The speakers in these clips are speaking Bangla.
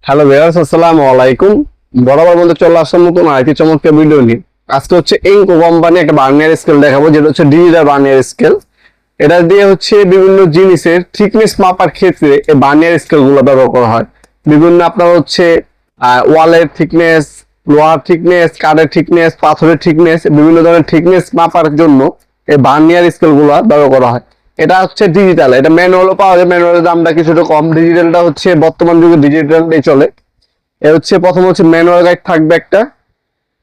হ্যালো ভিউয়ার্স, আসসালামু আলাইকুম। বরাবর মধ্যে চলে আসলাম নতুন আরেকটি চমৎকার ভিডিও নিয়ে। আজকে হচ্ছে ইনকো কোম্পানি একটা বার্নিয়ার স্কেল দেখাবো, যেটা হচ্ছে ডিজিটাল বার্নিয়ার স্কেল। এটা দিয়ে হচ্ছে বিভিন্ন জিনিসের থিকনেস মাপার ক্ষেত্রে এই বার্নিয়ার স্কেল গুলো ব্যবহার করা হয়। বিভিন্ন আপনার হচ্ছে ওয়ালের থিকনেস, লোহার থিকনেস, কাঠের থিকনেস, পাথরের থিকনেস, বিভিন্ন ধরনের থিকনেস মাপার জন্য এই বার্নিয়ার স্কেল গুলো ব্যবহার করা হয়। এটা হচ্ছে ডিজিটাল, এটা ম্যানুয়ালও পাওয়া যায়, ম্যানুয়ালের দামটা কিছুটা কম। ডিজিটালটা হচ্ছে বর্তমান যুগে ডিজিটালটাই চলে। এ হচ্ছে প্রথম হচ্ছে ম্যানুয়াল গাইড থাকবে একটা,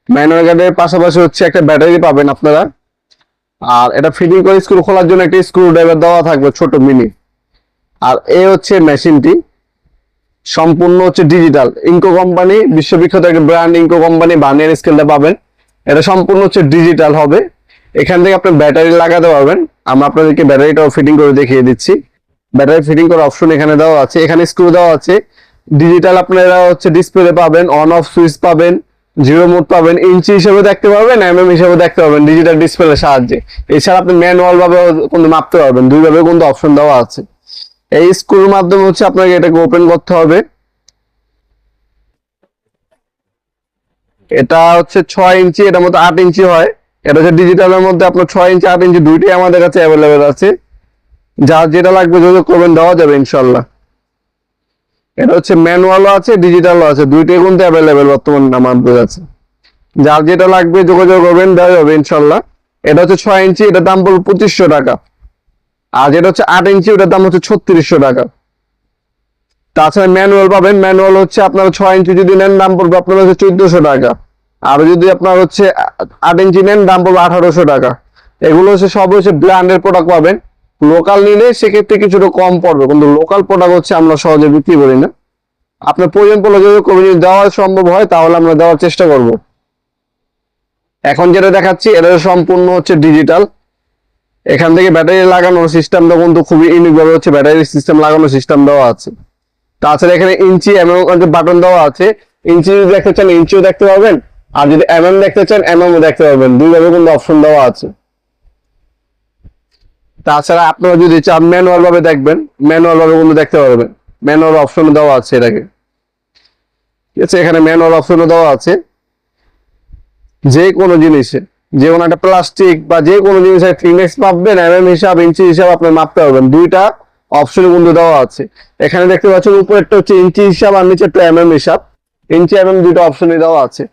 ম্যানুয়াল গাইডের পাশাপাশি হচ্ছে একটা ব্যাটারি পাবেন আপনারা। আর এটা ফিটিং করে স্ক্রু খোলার জন্য একটা স্ক্রু ড্রাইভার দেওয়া থাকবে ছোট মিনি। আর এই হচ্ছে মেশিনটি সম্পূর্ণ হচ্ছে ডিজিটাল, ইনকো কোম্পানি, বিশ্ববিখ্যাত একটা ব্র্যান্ড ইনকো কোম্পানি বার্নিয়ার স্কেলটা পাবেন। এটা সম্পূর্ণ হচ্ছে ডিজিটাল হবে। এখান থেকে আপনি ব্যাটারি লাগাতে পারবেন। আমরা আপনাদেরকে ব্যাটারিটাও ফিটিং করে দেখিয়ে দিচ্ছি। ব্যাটারি ফিটিং করার অপশন এখানে দেওয়া আছে, এখানে স্ক্রু দেওয়া আছে। ডিজিটাল আপনারা হচ্ছে ডিসপ্লে পাবেন, অন অফ সুইচ পাবেন, জিরো মোড পাবেন, ইঞ্চি হিসেবে দেখতে পারবেন, হিসেবে দেখতে পারবেন ডিজিটাল ডিসপ্লের সাহায্যে। এছাড়া আপনি ম্যানুয়াল ভাবে কিন্তু মাপতে পারবেন, দুইভাবে কিন্তু অপশন দেওয়া আছে। এই স্ক্রুর মাধ্যমে হচ্ছে আপনাকে এটাকে ওপেন করতে হবে। এটা হচ্ছে 6 ইঞ্চি, এটার মধ্যে 8 ইঞ্চি হয়। এটা হচ্ছে ডিজিটালের মধ্যে আপনার 6 ইঞ্চি 8 ইঞ্চি দুইটাই আমাদের কাছে অ্যাভেলেবেল আছে। যার যেটা লাগবে যোগাযোগ করবেন, দেওয়া যাবে ইনশাল্লাহ। এটা হচ্ছে ম্যানুয়ালও আছে, ডিজিটালও আছে, দুইটাই কিন্তু অ্যাভেলেবেল বর্তমান আমাদের কাছে। যার যেটা লাগবে যোগাযোগ করবেন, দেওয়া যাবে ইনশাল্লাহ। এটা হচ্ছে 6 ইঞ্চি, এটার দাম পড়বে 2500 টাকা। আর যেটা হচ্ছে 8 ইঞ্চি, ওটার দাম হচ্ছে 3600 টাকা। তাছাড়া ম্যানুয়াল পাবেন, ম্যানুয়াল হচ্ছে আপনার 6 ইঞ্চি যদি নেন দাম পড়বে আপনার হচ্ছে 1400 টাকা। আর যদি আপনার হচ্ছে 8 ইঞ্চি নেন দাম পড়বে 1800 টাকা। এগুলো হচ্ছে সব হচ্ছে ব্র্যান্ডের প্রোডাক্ট পাবেন। লোকাল নিলে সেক্ষেত্রে কিছুটা কম পড়বে, কিন্তু লোকাল প্রোডাক্ট হচ্ছে আমরা সহজে বিক্রি করি না। আপনার প্রয়োজন পড়লে যদি যদি দেওয়া সম্ভব হয় তাহলে আমরা দেওয়ার চেষ্টা করব। এখন যেটা দেখাচ্ছি এটা সম্পূর্ণ হচ্ছে ডিজিটাল। এখান থেকে ব্যাটারি লাগানোর সিস্টেমটা কিন্তু খুবই ইউনিক ভাবে হচ্ছে ব্যাটারি সিস্টেম লাগানোর সিস্টেম দেওয়া আছে। তাছাড়া এখানে ইঞ্চি বাটন দেওয়া আছে। ইঞ্চি যদি দেখতে চান ইঞ্চিও দেখতে পারবেন, আর যদি দেখতে চান ও দেখতে পারবেন, দুইভাবে কিন্তু অপশন দেওয়া আছে। তাছাড়া আপনারা যদি চান ম্যানুয়াল ভাবে দেখবেন, ম্যানুয়াল ভাবে কিন্তু দেখতে পারবেন, ম্যানুয়াল অপশন দেওয়া আছে এটাকে। ঠিক আছে, এখানে ম্যানুয়াল অপশন দেওয়া আছে। যে কোনো জিনিসে, যে কোনো একটা প্লাস্টিক বা যে কোনো জিনিসের থিকনেস মাপবেন, হিসাব, ইঞ্চি হিসাব আপনি মাপতে পারবেন। দুইটা অপশন কিন্তু দেওয়া আছে। এখানে দেখতে পাচ্ছেন উপরেরটা হচ্ছে ইঞ্চি হিসাব আর নিচেরটা হিসাব। ইঞ্চি দুইটা অপশনই দেওয়া আছে।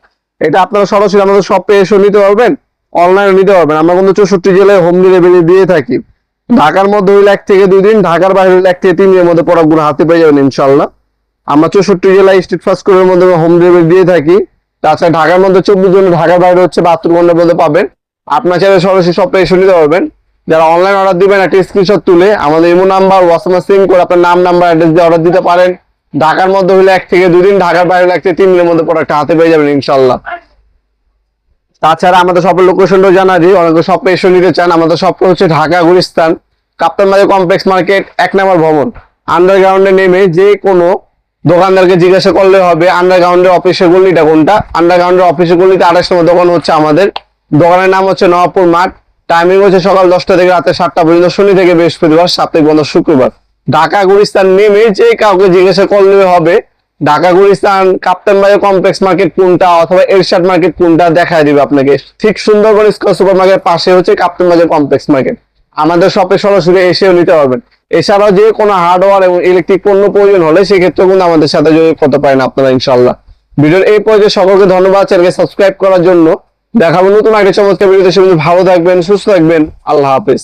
এটা আপনারা সরাসরি আমাদের শপে এসে নিতে পারবেন, অনলাইনে নিতে পারবেন। আমরা কিন্তু 64 জেলায় হোম ডেলিভারি দিয়ে থাকি। ঢাকার মধ্যে হইলে 1 থেকে 2 দিন, ঢাকার বাইরে হইলে 1 থেকে 3 দিনের মধ্যে প্রোডাক্টগুলো হাতে পেয়ে যাবেন ইনশাল্লাহ। আমরা 64 জেলায় স্ট্রিট ফাস্ট ফুডের মধ্যে হোম ডেলিভারি দিয়ে থাকি। তাছাড়া ঢাকার মধ্যে 24 জন, ঢাকার বাইরে হচ্ছে 72 ঘন্টার মধ্যে পাবেন। আপনার চাইলে সরাসরি শপে এসে নিতে পারবেন। যারা অনলাইন অর্ডার দিবেন একটা স্ক্রিনশট তুলে আমাদের ইমো নাম্বার, হোয়াটসঅ্যাপে সেন্ড করে আপনার নাম, নাম্বার, অ্যাড্রেস দিয়ে অর্ডার দিতে পারেন। ঢাকার মধ্যে হইলে 1 থেকে 2 দিন, ঢাকার বাইরে 1 থেকে 3 দিনের মধ্যে প্রোডাক্ট হাতে পেয়ে যাবেন ইনশাল্লাহ। তাছাড়া আমাদের শপের লোকেশনটাও জানা দিই, অনেকে শপে এসে নিতে চান। আমাদের শপ হচ্ছে ঢাকা গুলিস্তান কাপ্তান বাজার কমপ্লেক্স মার্কেট 1 নম্বর ভবন। আন্ডারগ্রাউন্ডে নেমে যে কোনো দোকানদারকে জিজ্ঞাসা করলে হবে আন্ডারগ্রাউন্ডের অফিসের গলিটা কোনটা। আন্ডারগ্রাউন্ডের অফিসের গলিতে 28 নম্বর দোকান হচ্ছে আমাদের। দোকানের নাম হচ্ছে নবাবপুর মাঠ। টাইমিং হচ্ছে সকাল 10টা থেকে রাতে 7টা পর্যন্ত, শনি থেকে বৃহস্পতিবার, সাপ্তাহিক বন্ধ শুক্রবার। ঢাকা গুলিস্তান নেমে যে কাউকে জিজ্ঞাসা করলে হবে ঢাকা গুলিস্তান কাপ্তান বাজার কমপ্লেক্স মার্কেট কোনটা অথবা এরশাদ মার্কেট কোনটা দেখায় দিবে আপনাকে। ঠিক সুন্দরবন স্কয়ার সুপার মার্কেট পাশে হচ্ছে কাপ্তান বাজার কমপ্লেক্স মার্কেট। আমাদের শপে সরাসরি এসেও নিতে পারবেন। এছাড়াও যে কোনো হার্ডওয়্যার এবং ইলেকট্রিক পণ্য প্রয়োজন হলে সেক্ষেত্রে কিন্তু আমাদের সাথে যোগাযোগ করতে পারেন আপনারা ইনশাল্লাহ। ভিডিওর এই পর্যায়ে সকলকে ধন্যবাদ, চ্যানেলকে সাবস্ক্রাইব করার জন্য। দেখাবো নতুন একটা চমৎকার ভিডিওতে। ভালো থাকবেন, সুস্থ থাকবেন, আল্লাহ হাফেজ।